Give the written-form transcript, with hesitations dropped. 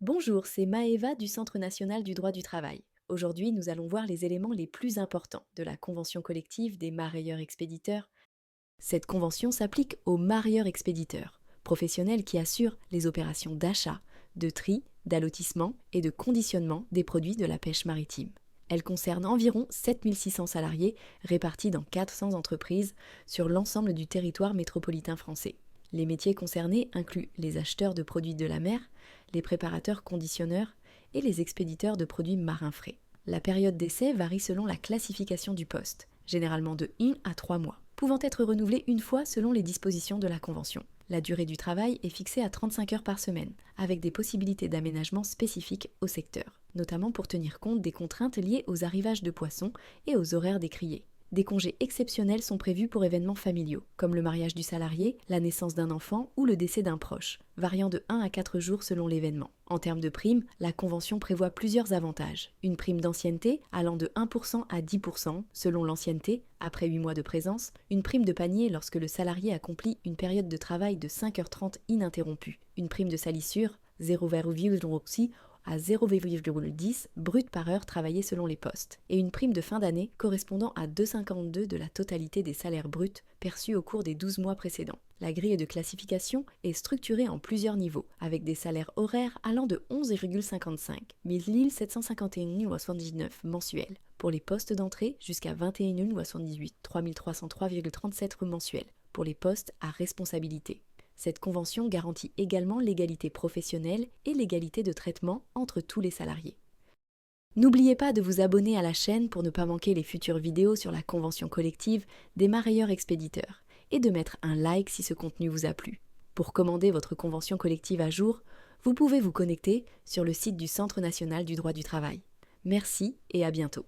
Bonjour, c'est Maëva du Centre national du droit du travail. Aujourd'hui, nous allons voir les éléments les plus importants de la convention collective des mareyeurs-expéditeurs. Cette convention s'applique aux mareyeurs-expéditeurs, professionnels qui assurent les opérations d'achat, de tri, d'allotissement et de conditionnement des produits de la pêche maritime. Elle concerne environ 7600 salariés répartis dans 400 entreprises sur l'ensemble du territoire métropolitain français. Les métiers concernés incluent les acheteurs de produits de la mer, les préparateurs conditionneurs et les expéditeurs de produits marins frais. La période d'essai varie selon la classification du poste, généralement de 1 à 3 mois, pouvant être renouvelée une fois selon les dispositions de la Convention. La durée du travail est fixée à 35 heures par semaine, avec des possibilités d'aménagement spécifiques au secteur, notamment pour tenir compte des contraintes liées aux arrivages de poissons et aux horaires des criées. Des congés exceptionnels sont prévus pour événements familiaux, comme le mariage du salarié, la naissance d'un enfant ou le décès d'un proche, variant de 1 à 4 jours selon l'événement. En termes de primes, la Convention prévoit plusieurs avantages. Une prime d'ancienneté allant de 1% à 10% selon l'ancienneté, après 8 mois de présence, une prime de panier lorsque le salarié accomplit une période de travail de 5h30 ininterrompue, une prime de salissure, 0,6 à 0,10 brut par heure travaillée selon les postes, et une prime de fin d'année correspondant à 2,52 de la totalité des salaires bruts perçus au cours des 12 mois précédents. La grille de classification est structurée en plusieurs niveaux, avec des salaires horaires allant de 11,55 1751,79 mensuels pour les postes d'entrée jusqu'à 21,78 3303,37 mensuels pour les postes à responsabilité. Cette convention garantit également l'égalité professionnelle et l'égalité de traitement entre tous les salariés. N'oubliez pas de vous abonner à la chaîne pour ne pas manquer les futures vidéos sur la convention collective des mareyeurs expéditeurs et de mettre un like si ce contenu vous a plu. Pour commander votre convention collective à jour, vous pouvez vous connecter sur le site du Centre national du droit du travail. Merci et à bientôt.